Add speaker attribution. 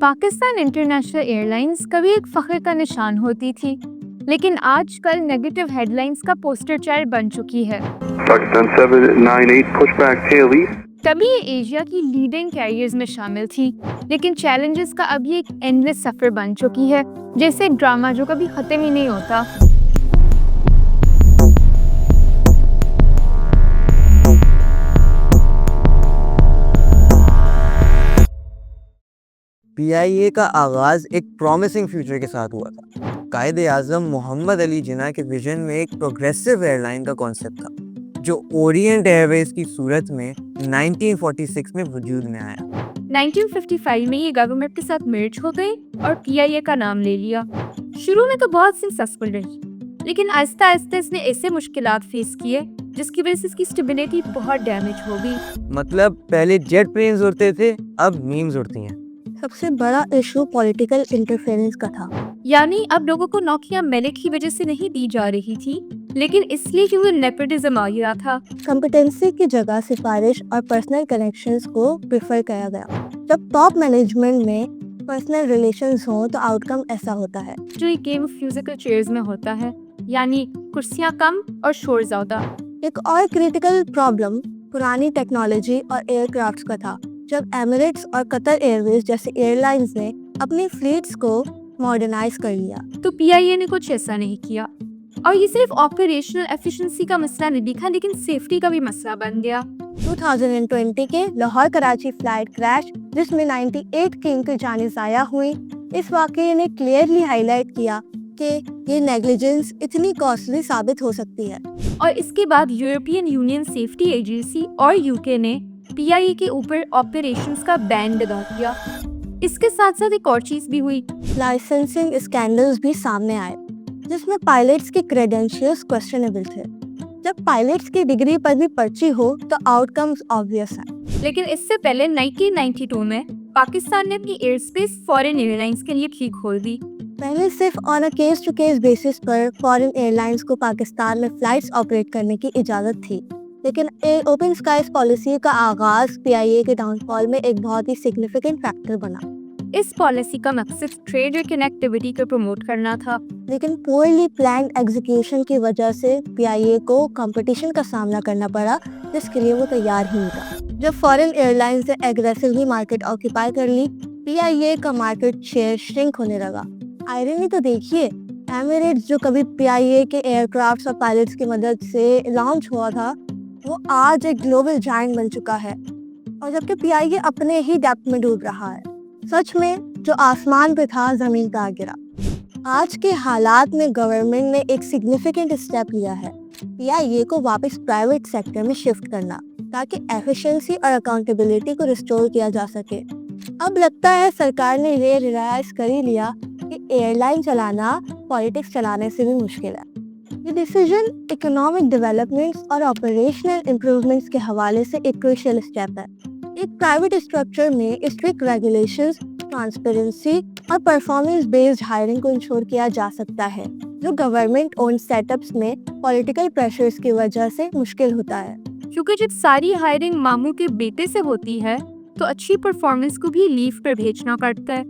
Speaker 1: Pakistan international air lines کبھی ایک فخر کا نشان ہوتی تھی، لیکن آج کل نیگیٹو ہیڈ لائنز کا پوسٹر چائلڈ بن چکی ہے۔
Speaker 2: Pakistan 798 pushback tail east.
Speaker 1: کبھی یہ ایشیا کی لیڈنگ کیریئرز میں شامل تھی، لیکن چیلنجز کا اب یہ ایک اینڈلیس سفر بن چکی ہے، جیسے ایک ڈرامہ جو کبھی ختم ہی نہیں ہوتا۔
Speaker 3: پی آئی اے کا آغاز ایک پرومسنگ فیوچر کے ساتھ ہوا تھا۔ قائد اعظم محمد علی جناح کے ویژن میں ایک پروگریسو ایئر لائن کا کانسیپٹ تھا، جو اورینٹ ایئر ویز کی صورت میں 1946 میں وجود میں آیا۔
Speaker 1: 1955 میں یہ گورنمنٹ کے ساتھ مرج ہو گئی اور پی آئی اے کا نام لے لیا۔ شروع میں تو بہت سکسیسفل رہی، لیکن آہستہ آہستہ اس نے ایسے مشکلات فیس کیے جس کی وجہ سے اس کی اسٹیبلٹی بہت ڈیمیج ہو گئی۔
Speaker 3: مطلب پہلے جیٹ پلینز اڑتے تھے، اب میمز اڑتی ہیں۔
Speaker 4: سب سے بڑا ایشو پولیٹیکل انٹرفیئرنس کا تھا،
Speaker 1: یعنی اب لوگوں کو نوکریاں میرٹ کی وجہ سے نہیں دی جا رہی تھی، لیکن اس لیے کہ وہ نیپوٹزم آ گیا تھا۔
Speaker 4: کمپٹنسی کی جگہ سفارش اور پرسنل کنیکشنز کو پریفر کیا گیا۔ جب ٹاپ مینجمنٹ میں پرسنل ریلیشنز ہوں تو آؤٹ کم ایسا ہوتا ہے
Speaker 1: جو ایک گیم آف میوزیکل چیئرز میں ہوتا ہے، یعنی کرسیاں کم اور شور زیادہ۔
Speaker 4: ایک اور کریٹیکل پرابلم پرانی ٹیکنالوجی اور ایئر کرافٹس کا تھا۔ جب ایمریٹس اور قطر ایئر ویز جیسے ایئر لائنز نے اپنی فلیٹس کو ماڈرنائز کر لیا
Speaker 1: تو پی آئی اے نے کچھ ایسا نہیں کیا، اور یہ صرف آپریشنل ایفیشنسی کا مسئلہ نہیں دکھا، لیکن سیفٹی کا بھی مسئلہ بن گیا۔
Speaker 4: 2020 کے لاہور کراچی فلائٹ کریش، جس میں 98 کی ان کی جانیں ضائع ہوئیں، اس واقعے نے کلیئرلی ہائی لائٹ کیا کہ یہ نیگلیجنس اتنی کاسٹلی ثابت ہو سکتی ہے۔
Speaker 1: اور اس کے بعد یورپین یونین سیفٹی ایجنسی اور یو کے نے پی آئی اے کے اوپر آپریشنز کا بین لگا دیا۔ اس کے ساتھ ساتھ ایک اور چیز بھی ہوئی،
Speaker 4: لائسنسنگ اسکینڈلز بھی سامنے آئے، جس میں پائلٹس کے کریڈینشیلز کوسچنیبل تھے۔ جب پائلٹس کی ڈگری پر بھی پرچی ہو تو آؤٹ کمز آبویس ہیں۔
Speaker 1: لیکن اس سے پہلے 1992 میں پاکستان نے اپنی airspace foreign airlines کے لیے بھی کھول دی۔
Speaker 4: پہلے صرف on a case to case basis پر فارن ایئر لائنز کو پاکستان میں فلائٹس آپریٹ کرنے کی اجازت تھی، لیکن اوپن اسکائز پالیسی کا آغاز پی آئی اے کے ڈاؤن فال میں ایک بہت ہی سگنیفیکنٹ فیکٹر بنا۔
Speaker 1: اس پالیسی کا مقصد ٹریڈ اور کنیکٹیوٹی کو پروموٹ کرنا تھا،
Speaker 4: لیکن پورلی پلانڈ ایگزیکیوشن کی وجہ سے پی آئی اے کو کمپٹیشن کا سامنا کرنا پڑا، جس کے لیے وہ تیار ہی نہیں تھا۔ جب فارن ایئر لائنز نے ایگریسولی مارکیٹ آکیپائی کر لی، پی آئی اے کا مارکیٹ شیئر شرنک ہونے لگا۔ آئرنی تو دیکھیے، ایمریٹس جو کبھی پی آئی اے کے ایئر کرافٹس اور پائلٹس کی مدد سے لانچ ہوا تھا، وہ آج ایک گلوبل جائنٹ بن چکا ہے، اور جبکہ پی آئی اے اپنے ہی ڈیپتھ میں ڈوب رہا ہے۔ سچ میں جو آسمان پہ تھا زمین پہ آ گرا۔ آج کے حالات میں گورنمنٹ نے ایک سگنیفیکنٹ اسٹیپ لیا ہے، پی آئی اے کو واپس پرائیویٹ سیکٹر میں شفٹ کرنا، تاکہ ایفیشنسی اور اکاؤنٹیبلٹی کو ریسٹور کیا جا سکے۔ اب لگتا ہے سرکار نے یہ ریلائز کر ہی لیا کہ ایئر لائن چلانا پالیٹکس چلانے سے بھی مشکل ہے۔ یہ ڈیسیژن اکنامک ڈیولپمنٹس اور آپریشنل امپروومنٹس کے حوالے سے ایک کروشل اسٹیپ ہے۔ ایک پرائیویٹ اسٹرکچر میں اسٹرکٹ ریگولیشنز، ٹرانسپیرنسی اور پرفارمنس بیسڈ ہائرنگ کو انشور کیا جا سکتا ہے، جو گورنمنٹ اون سیٹ اپس میں پولیٹیکل پریشرز کی وجہ سے مشکل ہوتا ہے۔
Speaker 1: کیونکہ جب ساری ہائرنگ ماموں کے بیٹے سے ہوتی ہے تو اچھی پرفارمنس کو بھی لیو پر بھیجنا پڑتا ہے۔